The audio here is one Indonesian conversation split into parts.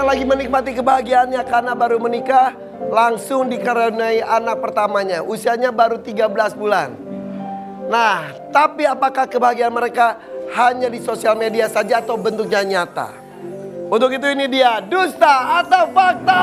lagi menikmati kebahagiaannya karena baru menikah, langsung dikaruniai anak pertamanya. Usianya baru 13 bulan. Nah, tapi apakah kebahagiaan mereka hanya di sosial media saja atau bentuknya nyata? Untuk itu ini dia, dusta atau fakta.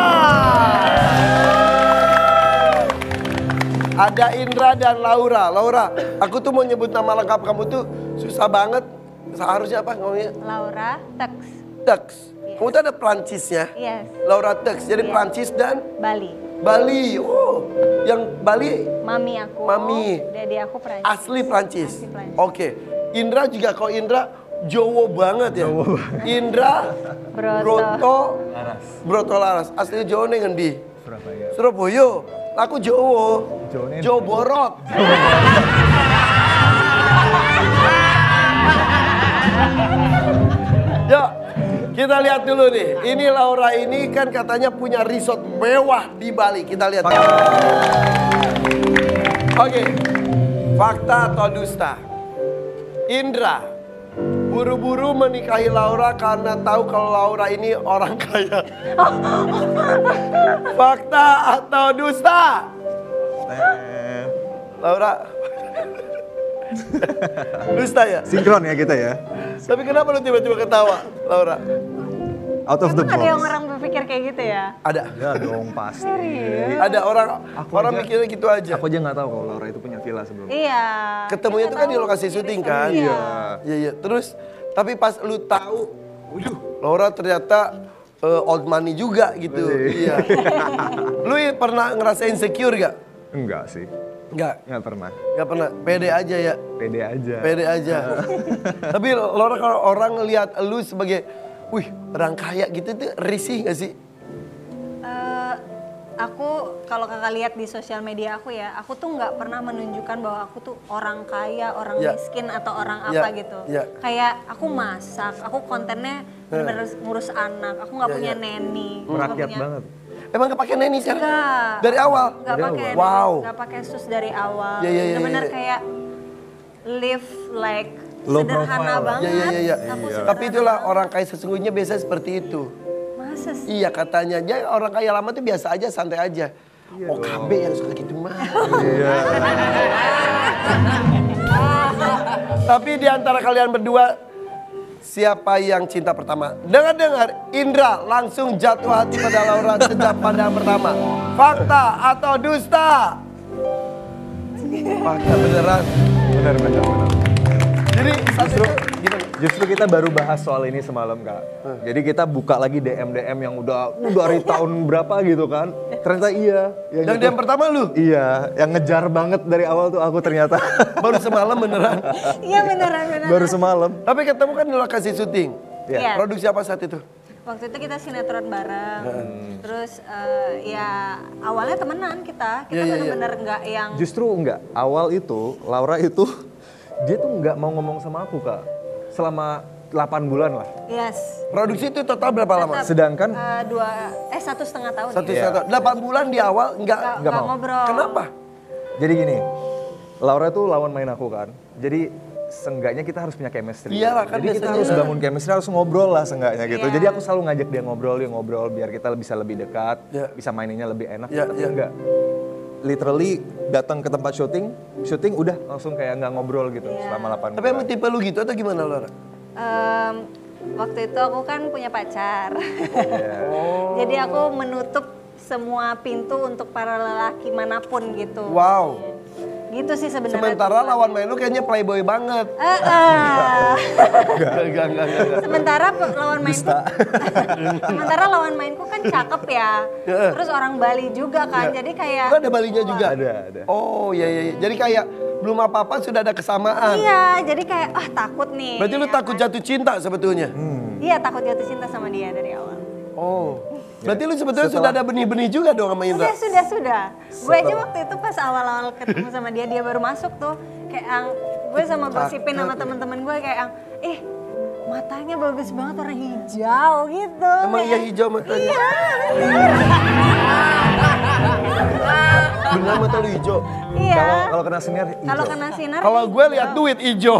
Ada Indra dan Laura. Laura, aku tuh mau nyebut nama lengkap kamu tuh susah banget. Seharusnya apa ngomongnya? Laura Tux. Tux. Yes. Kamu tuh ada Prancisnya? Yes. Laura Tux. Jadi Yes. Prancis dan? Bali. Bali. Oh, yang Bali? Mami aku. Mami. Daddy aku Prancis. Asli Prancis. Asli Prancis. Oke. Indra juga, kalau Indra Jowo banget ya. Indra Broto Laras. Asli Jawa nih ngendi? Surabaya. Surabaya. Aku Jowo. Jowo Borot. Yuk, kita lihat dulu nih. Ini Laura ini kan katanya punya resort mewah di Bali. Kita lihat. Oke. Fakta atau dusta? Indra buru-buru menikahi Laura karena tahu kalau Laura ini orang kaya. Fakta atau dusta? Laura. Dusta ya? Sinkron ya kita ya. Tapi kenapa lu tiba-tiba ketawa, Laura? Out of the Emang box. ada yang orang berpikir kayak gitu ya? Ada. Ya dong pasti. Serius? Ada orang Aku aja- mikirnya gitu aja. Aku aja nggak tahu kalau Laura itu punya villa sebelumnya. Iya. Ketemunya Kita tuh kan di tahu lokasi diri syuting sendiri. kan? Iya. Iya. Terus tapi pas lu tahu, waduh, Laura ternyata old money juga gitu. Iya. Lu pernah ngerasain insecure gak? Enggak sih. Nggak pernah. Pede aja ya. Pede aja. Pede aja. Tapi Laura, kalau orang ngelihat lu sebagai, wih, orang kaya gitu tuh risih gak sih? Aku kalau kakak lihat di sosial media aku ya, aku tuh nggak pernah menunjukkan bahwa aku tuh orang kaya, orang Ya. miskin atau orang Ya, apa gitu. ya. Kayak aku masak, aku kontennya bener-bener ngurus anak, aku nggak Ya, punya ya. neni. aku nggak Rakyat punya- banget. Emang gak pakai neni sekarang? Enggak. Dari awal? Nggak pakai, Wow. nggak pakai sus dari awal. Ya, ya, ya, Bener-bener ya. kayak live like Low sederhana profile. banget. Iya. Aku Tapi sederhana itulah banget. orang kaya sesungguhnya biasa seperti itu. Masa sih? Iya katanya, ya orang kaya lama tuh biasa aja, santai aja. OKB yang suka gitu mah. Tapi di antara kalian berdua, siapa yang cinta pertama? Dengar-dengar, Indra langsung jatuh hati pada Laura sejak pandangan pertama. Fakta atau dusta? Fakta beneran. Benar. Jadi saat itu gimana? Justru kita baru bahas soal ini semalam Kak. Jadi kita buka lagi DM yang udah dari tahun berapa gitu kan. Ternyata iya. Yang dia pertama lu? Iya, yang ngejar banget dari awal tuh aku ternyata. Baru semalam beneran. Iya beneran. Baru semalam. Tapi ketemu kan di lokasi syuting. Iya. Produksi apa saat itu? Waktu itu kita sinetron bareng, terus ya awalnya temenan kita Iya, iya, iya. bener-bener nggak yang Justru enggak, awal itu Laura itu dia tuh nggak mau ngomong sama aku Kak. Selama 8 bulan lah. yes. Produksi itu total berapa lama? Tetap, Sedangkan 1,5 tahun. Satu ya. satu. 8 bulan di awal Nggak nggak mau. ngobrol. Kenapa? jadi gini, Laura tuh lawan main aku kan. Jadi seenggaknya kita harus punya chemistry. Iyalah, kan Jadi kita biasanya. harus bangun chemistry, harus ngobrol lah seenggaknya gitu. Iya. Jadi aku selalu ngajak dia ngobrol biar kita bisa lebih dekat, Iya. bisa maininnya lebih enak. Iya, Tapi iya. enggak. Literally datang ke tempat syuting udah langsung kayak nggak ngobrol gitu selama 8 Tapi bulan. emang tipe lu gitu atau gimana Laura? Waktu itu aku kan punya pacar. Jadi aku menutup semua pintu untuk para lelaki manapun gitu. Wow. Gitu sih sebenarnya. Sementara lawan main lu kayaknya playboy banget. Enggak. Sementara lawan mainku, sementara lawan mainku kan cakep ya. Terus orang Bali juga kan, jadi kayak. Lu ada Balinya juga? Ada. Oh iya. Jadi kayak belum apa-apa sudah ada kesamaan. Iya, jadi kayak takut nih. Berarti lu ya takut kan? jatuh cinta sebetulnya? Iya takut jatuh cinta sama dia dari awal. Oh. Berarti lu sebetulnya sudah ada benih-benih juga dong sama Indra? Sudah. Gue aja waktu itu pas awal-awal ketemu sama dia baru masuk tuh. Kayak gue sama gosipin sama teman-teman gue kayak matanya bagus banget warna hijau gitu. Emang iya hijau matanya? Iya. Benar mata lu hijau? Iya. Kalau kena sinar hijau. Kalau kena sinar. Kalau gue lihat duit hijau.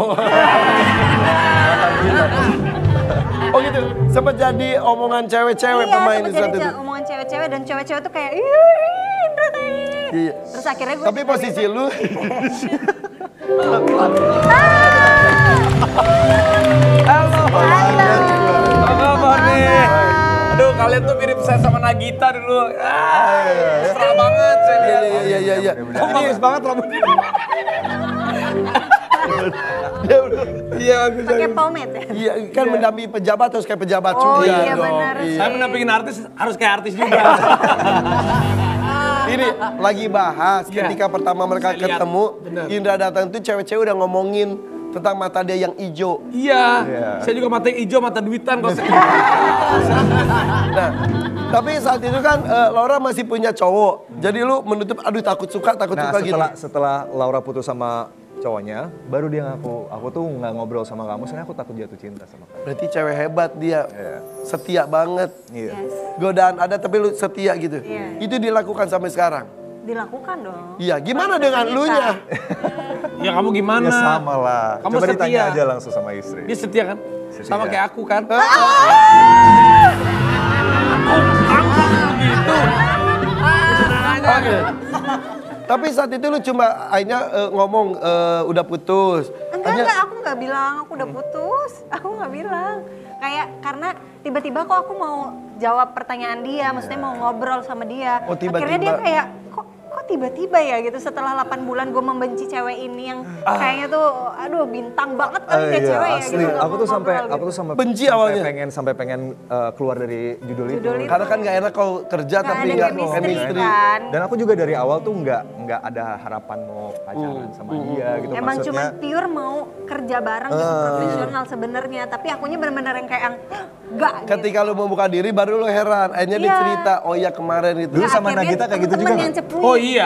Oh gitu, sempat jadi omongan cewek-cewek pemain di saat jadi itu. omongan cewek-cewek dan cewek-cewek tuh kayak Indra kayak. Iya. Terus akhirnya gue Tapi posisi lu Halo. Apa kabar nih? Aduh, kalian tuh mirip saya sama Nagita dulu. Mesra banget saya lihat. Iya. Kok bagus banget rambutnya. Iya, bagus. pakai pomade ya. Iya, kan mendampingi pejabat harus kayak pejabat Oh, juga iya, dong. benar. Iya. Saya mendampingin artis harus kayak artis juga. Ini lagi bahas Iya. ketika pertama mereka Saya lihat. ketemu, Benar. Indra datang tuh cewek-cewek udah ngomongin tentang mata dia yang hijau. Iya, saya juga mata hijau, mata duitan kalau saya. Nah, tapi saat itu kan Laura masih punya cowok. Jadi lu menutup, aduh takut suka Nah, gitu. setelah Laura putus sama cowoknya, baru dia ngaku, aku tuh nggak ngobrol sama kamu, soalnya aku takut jatuh cinta sama kamu. Berarti cewek hebat dia. Iya. Setia banget. Iya. Yes. Godaan ada tapi lu setia gitu. Iya. Itu dilakukan sampai sekarang. Dilakukan dong. Iya, gimana dengan lu nya? Ya kamu gimana? Ya sama lah. Kamu Coba setia. ditanya aja langsung sama istri. Dia setia kan? Setia. Sama kayak aku kan? Oke. Tapi saat itu lu cuma akhirnya ngomong udah putus. Enggak, aku nggak bilang aku udah putus. Aku nggak bilang. Kayak karena tiba-tiba kok aku mau jawab pertanyaan dia, maksudnya mau ngobrol sama dia. Oh, tiba-tiba. Akhirnya dia kayak, kok tiba-tiba ya gitu setelah 8 bulan gue membenci cewek ini yang kayaknya tuh, aduh bintang banget kali dia Iya, cewek ya asli. gitu. nggak Aku mau tuh sampai ngobrol gitu. Benci awalnya. sampai pengen keluar dari judul itu. Judul itu. Karena kan gak enak kalau kerja Nggak tapi ada nggak chemistry kan. Dan aku juga dari awal tuh nggak ada harapan mau pacaran sama dia gitu. Emang cuma Maksudnya pure mau kerja bareng gitu profesional sebenarnya, tapi akunya benar-benar yang kayak enggak gitu. Ketika lu membuka diri baru lu heran. Akhirnya dia Iya. cerita, oh iya kemarin itu. Dulu sama Akhirnya Nagita kayak gitu temen-temen juga yang nggak? cepuin. Oh iya.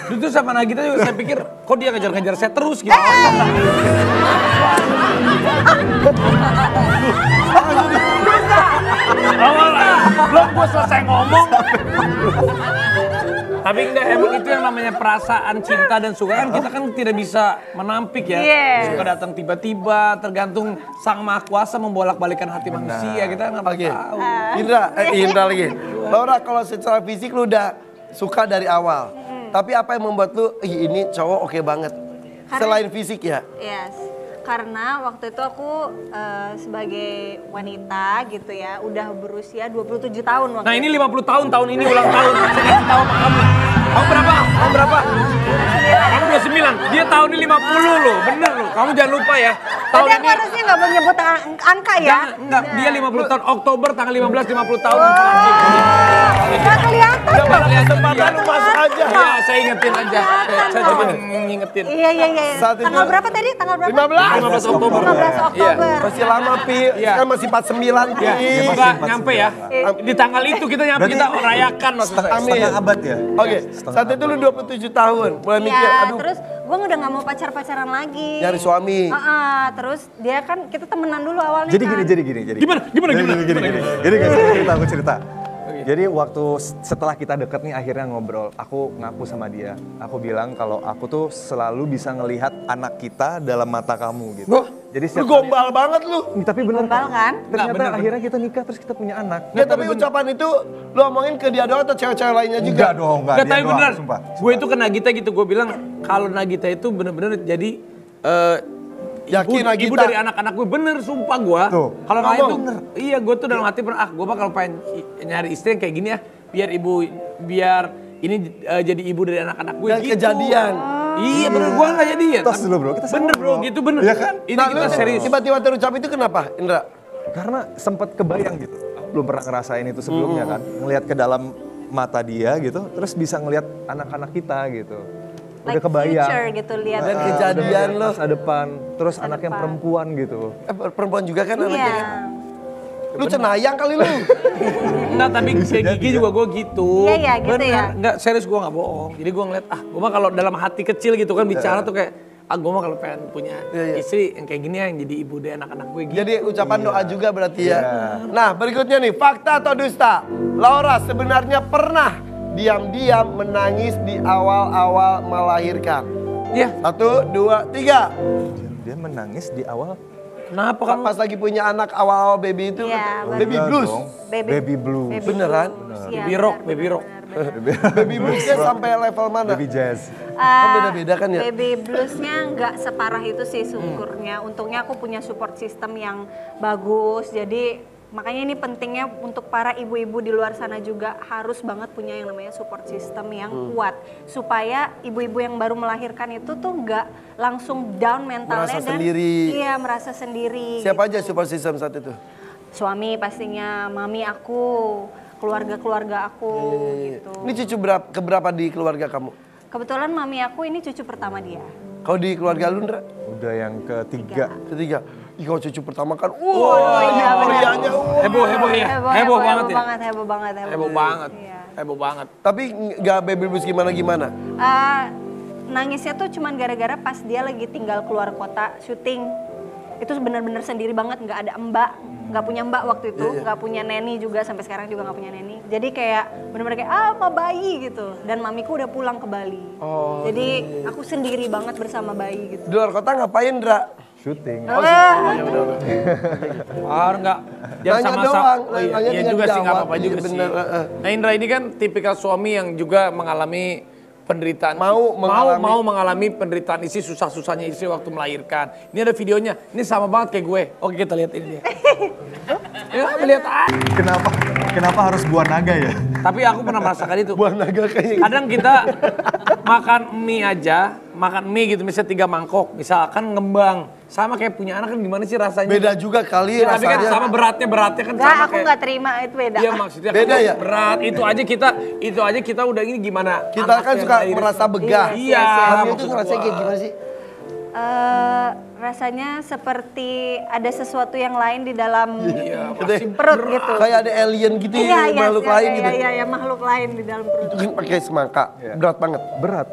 Dulu tuh sama Nagita juga saya pikir, kok dia ngejar-ngejar saya terus gitu. Awal belum gue selesai ngomong. Tapi enggak, emang itu yang namanya perasaan cinta dan suka kan kita kan tidak bisa menampik ya. Yes. Suka datang tiba-tiba, tergantung sang maha kuasa membolak-balikan hati manusia, kita nggak Oke. tahu. Indra lagi. Laura, kalau secara fisik lu udah suka dari awal. Tapi apa yang membuat lu, ih ini cowok oke banget. Selain fisik ya. Yes, karena waktu itu aku sebagai wanita gitu ya, udah berusia 27 tahun waktu Nah ini 50 tahun, tahun ini ulang tahun. Saya kasih tahu sama kamu. Kamu berapa? Kamu berapa? Kamu 29. Dia tahun ini 50 loh, bener loh. Kamu jangan lupa ya. Tahun Tapi aku ini harusnya nggak mau nyebut angka ya. enggak, dia 50 tahun. Oktober tanggal 15 50 tahun. Nggak kelihatan. Coba lihat Kesempatan lu masuk aja. Iya, saya ingetin aja. Saya cuma ngingetin. Iya. Saat itu- Tanggal berapa tadi? Tanggal berapa? 15. 15 Oktober. 15 Oktober. Masih lama, Pi. Iya. Kan masih 49, Pi. Ya, semoga nyampe ya. Di tanggal itu kita nyampe, kita rayakan maksud saya. setengah abad ya. Oke, saat itu lu 27 tahun. Mulai mikir, Iya, aduh, terus gue udah nggak mau pacaran lagi. nyari suami. Terus dia kan kita temenan dulu awalnya Jadi kan. gini. Gimana? Jadi guys, aku cerita. Jadi waktu setelah kita deket nih akhirnya ngobrol, aku ngaku sama dia. Aku bilang kalau aku tuh selalu bisa ngelihat anak kita dalam mata kamu gitu. Wah, Jadi lu setiap gombal banget lu. tapi bener Gombal kan? Ternyata bener. akhirnya kita nikah terus kita punya anak. Ya, tapi ucapan itu lu omongin ke dia doang atau cewek-cewek lainnya juga? Enggak dong, enggak. Nggak, Dia tapi doang, beneran. sumpah. Gue itu ke Nagita gitu, gue bilang kalau Nagita itu bener-bener jadi Yakin Nagita? ibu dari anak-anak gue, bener sumpah gue. Tuh. Kalau nggak itu, Ngomong. iya gue tuh dalam hati pernah, gue bakal pengen nyari istri yang kayak gini ya, biar ini jadi ibu dari anak-anak gue Dan gitu. kejadian. Iya bener, gue nggak jadi ya. Tos dulu, bro. Kita sama, bener bro, bro. gitu bener. Iya kan? Ini Nah, kita lu serius. tiba-tiba terucap itu kenapa, Indra? Karena sempat kebayang gitu. Aku belum pernah ngerasain itu sebelumnya kan. Ngelihat ke dalam mata dia gitu, terus bisa ngelihat anak-anak kita gitu. Udah Like kebayang. future gitu lihat. Dan kejadian lo. Masa depan, terus anaknya depan. perempuan gitu. Perempuan juga kan Iya. anaknya? Lu cenayang kali lu. Enggak, tapi kayak Gigi juga gue gitu. Iya, gitu Bener. ya. Enggak, serius gue nggak bohong. Jadi gue ngeliat, gue mah kalau dalam hati kecil gitu kan bicara tuh kayak, gue mah kalau pengen punya Iya. istri yang kayak gini ya, yang jadi ibu dari anak-anak gue gitu. Jadi ucapan doa juga berarti ya. Nah, berikutnya nih, fakta atau dusta? Laura sebenarnya pernah diam-diam menangis di awal-awal melahirkan. Iya. 1, 2, 3. Dia menangis di awal. Kenapa kamu? Pas lagi punya anak awal-awal baby itu, Iya, baby Enggak blues. dong. Baby- Baby blue. Baby Beneran? blues, iya, Baby rock, benar, baby rock. benar, benar. Baby bluesnya sampai level mana? Baby jazz. Kan beda-beda kan ya? Baby bluesnya nggak separah itu sih syukurnya. Untungnya aku punya support system yang bagus. Jadi makanya ini pentingnya untuk para ibu-ibu di luar sana juga harus banget punya yang namanya support system yang kuat. Supaya ibu-ibu yang baru melahirkan itu tuh nggak langsung down mentalnya Merasa dan sendiri. iya merasa sendiri. Siapa aja support system saat itu? Suami pastinya, mami aku, keluarga-keluarga aku gitu. Ini cucu keberapa di keluarga kamu? Kebetulan mami aku ini cucu pertama dia. Kau di keluarga lu, Ndra? Udah yang ketiga. Ketiga. Ih, kau cucu pertama kan, iya, benar. meriahnya. Heboh ya? Heboh banget ya? Heboh banget. Heboh banget. Iya. Heboh banget. Tapi nggak baby blues gimana-gimana? Nangisnya tuh cuman gara-gara pas dia lagi tinggal keluar kota syuting. Itu benar-benar sendiri banget, nggak ada mbak, nggak punya mbak waktu itu, nggak punya neni juga, sampai sekarang juga nggak punya neni. Jadi kayak benar-benar kayak sama bayi gitu. Dan mamiku udah pulang ke Bali. Jadi aku sendiri banget bersama bayi gitu. Di luar kota ngapain, Ndra? Syuting. Enggak. Nanya doang, Oh, iya, nanya iya tinggal juga sih, nggak jawab. apa-apa Iya, juga sih. bener, Nah Indra ini kan tipikal suami yang juga mengalami penderitaan. Mau mengalami penderitaan istri, susah-susahnya istri waktu melahirkan. Ini ada videonya, ini sama banget kayak gue. Oke kita lihat ini dia. Ya lihat aja. Kenapa harus buah naga ya? Tapi aku pernah merasakan itu. Buah naga kayaknya. Kadang kita makan mie aja, makan mie gitu misalnya 3 mangkok, misalkan ngembang. Sama kayak punya anak kan gimana sih rasanya? Beda juga kali Ya, tapi kan rasanya. sama beratnya kan Nggak, sama aku kayak. nggak terima, itu beda. Iya maksudnya Beda kan ya? berat. Itu aja kita udah ini gimana? Kita anak kan yang suka lahir. merasa begah. Iya, Hamil maksud itu rasanya gua. kayak gimana sih? Rasanya seperti ada sesuatu yang lain di dalam Gitu. perut gitu. Kayak ada alien gitu ya, makhluk lain gitu. Iya, makhluk lain di dalam perut. Itu kan pakai semangka, berat banget. Berat.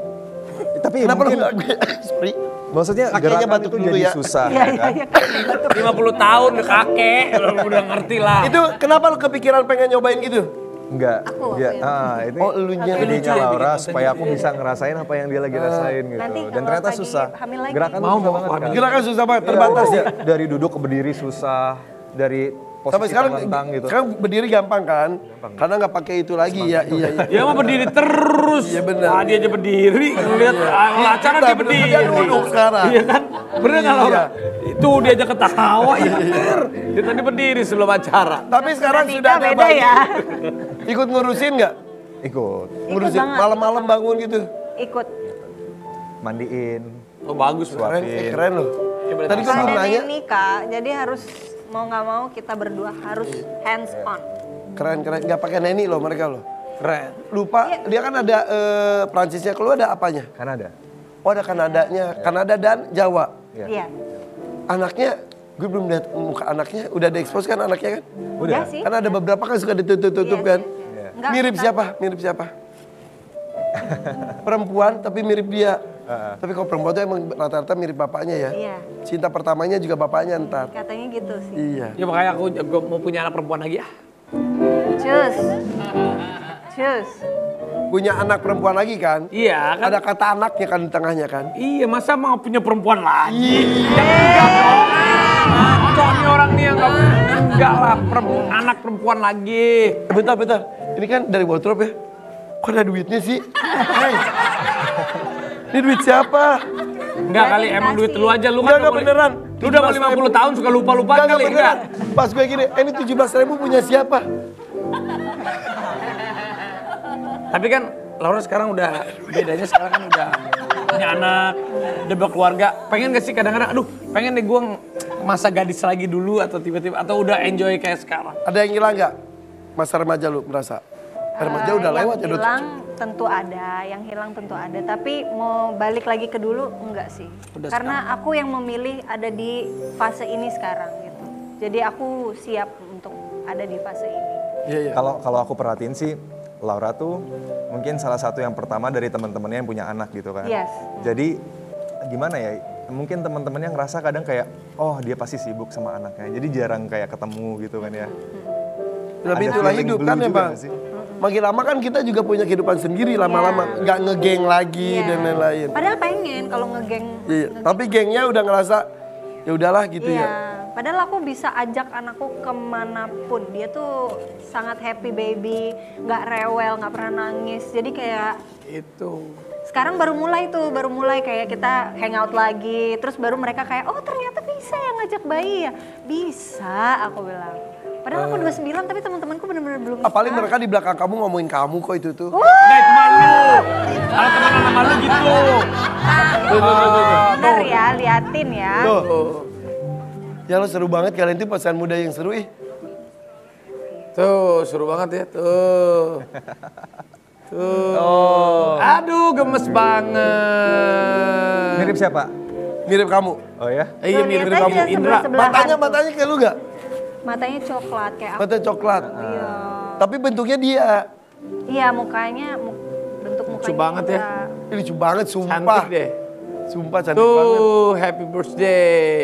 Tapi Kenapa lu mungkin, nggak? Sorry. maksudnya Kakinya gerakan batuk itu dulu jadi ya. susah. Iya, ya kan? iya. 50 tahun udah kakek, lu udah ngerti lah. Itu kenapa lu kepikiran pengen nyobain gitu? Enggak. Aku Ya, waktu itu. ini Oh, elunya. ininya ya, Laura bikin supaya aku bisa ngerasain apa yang dia lagi rasain gitu. Nanti Dan kalau ternyata lagi susah. hamil lagi. Gerakan Mau, susah mau, banget kan. Gerakan susah banget, terbatas ya. Dari duduk ke berdiri susah, dari posisi Sampai sekarang, terlentang gitu. sekarang berdiri gampang kan? Karena nggak pakai itu lagi ya. Iya. Dia mah berdiri terus. Iya, benar. Wah, dia aja berdiri, ngeliat acara Kita dia bener, berdiri. dia duduk sekarang. Iya kan? Bener nggak Iya. Laura? Itu dia aja ketawa, iya bener. Dia tadi berdiri sebelum acara. Tapi sekarang Nita sudah ada beda bayi. ya. Ikut ngurusin nggak? Ikut, Ngurusin banget. malam-malam bangun gitu. Ikut. mandiin, Oh bagus. Keren, suapin. keren loh. Coba Tadi kan Ada belum nanya. Neni Kak, jadi harus mau nggak mau kita berdua harus hands on. Keren. Nggak pakai neni loh mereka loh. Keren. Lupa, dia kan ada Prancisnya, kalau ada apanya? Kanada. Oh ada Kanadanya, Kanada dan Jawa. Iya. Anaknya, gue belum lihat muka anaknya, udah diekspos kan anaknya kan? Udah. Ya sih. Kan ada beberapa kan suka ditutup-tutup Iya, kan? iya. Nggak, Mirip kita- siapa? Mirip siapa? Perempuan tapi mirip dia. Tapi kalau perempuan tuh emang rata-rata mirip bapaknya ya. Iya. Cinta pertamanya juga bapaknya ntar. Katanya gitu sih. Iya. Ya makanya aku mau punya anak perempuan lagi ya. Cus. Punya anak perempuan lagi kan? Iya kan? Ada kata anaknya kan di tengahnya kan? Iya masa mau punya perempuan lagi? Ya enggak dong. Soalnya orang nih yang enggak lah anak perempuan lagi. Bentar. Ini kan dari wardrobe ya. Kok ada duitnya sih? Hey. Ini duit siapa? Enggak kali emang duit lu aja lu kan. Enggak beneran. Lu udah mau 50 tahun suka lupa-lupa Enggak kali beneran. enggak? Pas gue gini, ini 17.000 punya siapa? Tapi kan Laura sekarang udah bedanya sekarang kan udah punya anak, udah berkeluarga. Pengen gak sih kadang-kadang aduh pengen deh gue masa gadis lagi dulu atau tiba-tiba atau udah enjoy kayak sekarang? Ada yang hilang nggak? Masa remaja lu merasa? Remaja udah lewat ya, Yang Dut? hilang tentu ada, yang hilang tentu ada. Tapi mau balik lagi ke dulu enggak sih. Udah Karena aku yang memilih ada di fase ini sekarang gitu. Jadi aku siap untuk ada di fase ini. Iya. Kalau aku perhatiin sih, Laura tuh mungkin salah satu yang pertama dari teman-temannya yang punya anak gitu kan. Yes. Jadi gimana ya? Mungkin teman-temannya ngerasa kadang kayak, oh dia pasti sibuk sama anaknya. Jadi jarang kayak ketemu gitu kan ya. Tapi Ada itulah feeling hidup blue kan ya juga Bang? nggak sih? Makin lama kan kita juga punya kehidupan sendiri lama-lama. Nggak ngegeng lagi Iya. dan lain-lain. Padahal pengen kalau ngegeng. Iya. Tapi gengnya udah ngerasa, ya udahlah gitu Iya. ya. Padahal aku bisa ajak anakku kemanapun. Dia tuh sangat happy baby, nggak rewel, nggak pernah nangis. Jadi kayak Itu. sekarang baru mulai kayak kita hangout lagi. Terus baru mereka kayak, oh ternyata bisa ya ngajak bayi ya. Bisa, aku bilang. Padahal aku 29 tapi teman-temanku bener-bener belum bisa. Apalagi mereka di belakang kamu ngomongin kamu kok itu tuh. Nah itu malu. Kalau teman sama lu gitu. Bener ya, liatin ya. Tuh. Ya lo seru banget kalian tuh pasangan muda yang seru ih. Tuh seru banget ya. Tuh. Tuh. Aduh gemes banget. Mirip siapa? Mirip kamu. Oh ya? Iya mirip Lihat kamu aja Indra. sebelah-sebelahan tuh. Matanya kayak lu gak? Matanya coklat kayak aku. Mata coklat. Iya. Tapi bentuknya dia. Iya mukanya, bentuk mukanya. Lucu banget ya. juga. Ini lucu banget sumpah. Cantik deh. Sumpah cantik banget. Tuh happy birthday.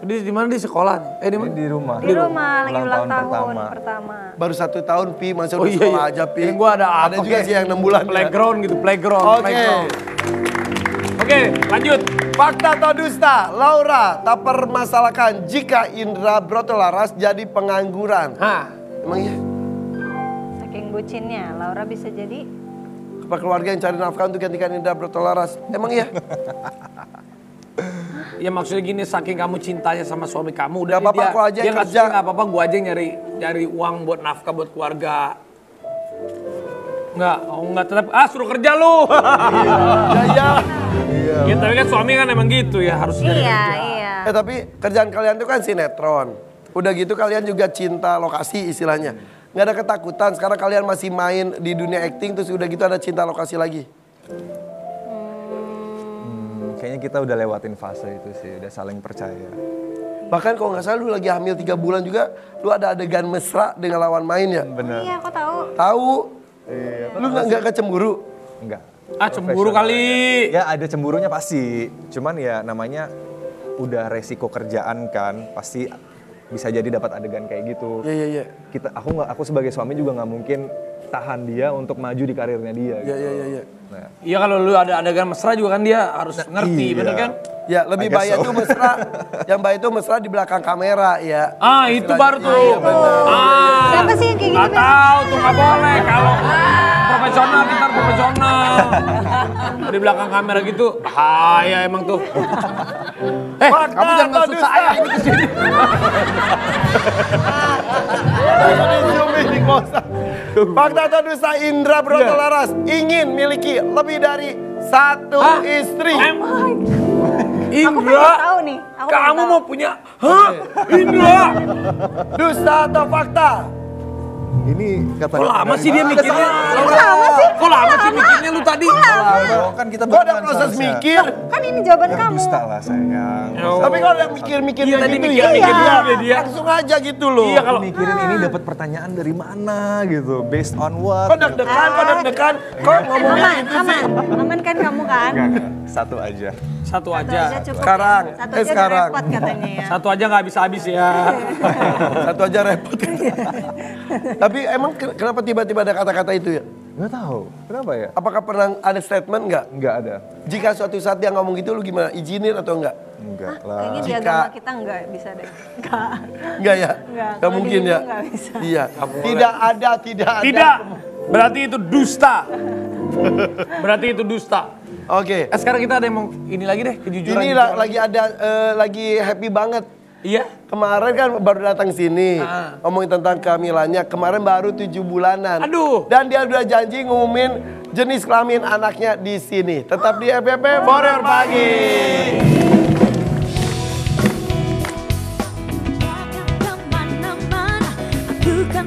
Di mana di sekolah? Di rumah. Di rumah lagi Ulang ulang tahun tahun pertama. Baru 1 tahun Pi, masa Oh udah iya, sekolah iya. aja Pi. Ini gua ada Ada apa juga kayak sih yang 6 bulan. ya. Playground gitu, playground. Oke. playground. Oke, lanjut. Fakta atau dusta? Laura tak permasalahkan jika Indra Brotolaras jadi pengangguran. Hah. Emang iya? Saking bucinnya, Laura bisa jadi. Apa keluarga yang cari nafkah untuk gantikan Indra Brotolaras? Emang iya? Ya maksudnya gini, saking kamu cintanya sama suami kamu, udah Gak apa-apa, aku aja dia yang nggak kerja. suka, nggak apa-apa, gua aja yang nyari uang buat nafkah buat keluarga. Enggak tetap, suruh kerja lu. Iya. Ya tapi kan suami kan emang gitu ya, harus jadi Iya, kerja. iya. Tapi kerjaan kalian tuh kan sinetron. Udah gitu kalian juga cinta lokasi istilahnya. Nggak ada ketakutan, sekarang kalian masih main di dunia acting terus udah gitu ada cinta lokasi lagi. Kayaknya kita udah lewatin fase itu sih, udah saling percaya. Bahkan kalau nggak salah lu lagi hamil 3 bulan juga, lu ada adegan mesra dengan lawan main ya? Bener. Iya, aku tahu. Tahu? Lu nggak kecemburu? Enggak. Cemburu Profesional. kali. Ya ada cemburunya pasti. Cuman ya namanya udah resiko kerjaan kan, pasti bisa jadi dapat adegan kayak gitu. Iya. Aku sebagai suami juga nggak mungkin tahan dia untuk maju di karirnya dia. Gitu. Iya. Nah, Iya kalau lu ada adegan mesra juga kan dia harus ngerti, iya. bener kan? Ya lebih I guess bahaya so. tuh mesra, yang bahaya tuh mesra di belakang kamera ya. Itu baru tuh. Iya, bener. Siapa sih yang kayak gitu? Nggak tahu tuh nggak boleh kalau profesional kita harus profesional. Di belakang kamera gitu, bahaya emang tuh. Fakta Kamu jangan atau maksud dusta? saya ini kesini. Fakta atau dusta Indra Brotolaras ingin miliki lebih dari 1 istri. Aku pengen Indra, tahu nih. Aku pengen kamu tahu. mau punya? Hah? Indra, Dusta atau fakta? ini kata kok lama sih dia mikirnya? Kok lama sih? Kok lama sih mikirnya lu tadi? kan kita Kok ada barengan proses seharusnya. mikir? Kan ini jawaban Ya, kamu. dusta lah sayang. Tapi kalau ada mikir-mikir Iya, kayak tadi gitu mikir-mikir ya, dulu dia. langsung aja gitu loh. Iya kalau Mikirin ini dapat pertanyaan dari mana gitu, based on what? Kok deg-degan, kok ngomongnya Aman, gitu sih? aman kan kamu kan? Enggak, satu aja. satu Satu aja. aja cukup. Sekarang, ya? Satu eh, aja sekarang. repot katanya ya. Satu aja nggak habis-habis ya. Satu aja repot. Tapi emang kenapa tiba-tiba ada kata-kata itu ya? Nggak tahu, kenapa ya? Apakah pernah ada statement nggak? Nggak ada. Jika suatu saat dia ngomong gitu lu gimana? Izinin atau enggak? Enggak Kayaknya lah. di Jika- agama kita enggak bisa deh. Enggak. Enggak ya? Nggak, Nggak kalau mungkin di ya? Hindu nggak bisa. Iya. boleh. Tidak ada. Tidak. Berarti itu dusta. Berarti itu dusta. Oke. Sekarang kita ada yang mau ini lagi deh, kejujuran. Ini kejujuran. lagi ada, lagi happy banget. Iya. Kemarin kan baru datang sini, Ah. ngomongin tentang kehamilannya. Kemarin baru 7 bulanan. Aduh. Dan dia udah janji ngumumin jenis kelamin anaknya di sini. Tetap di FBP Border Pagi. Kemana-mana, aku kan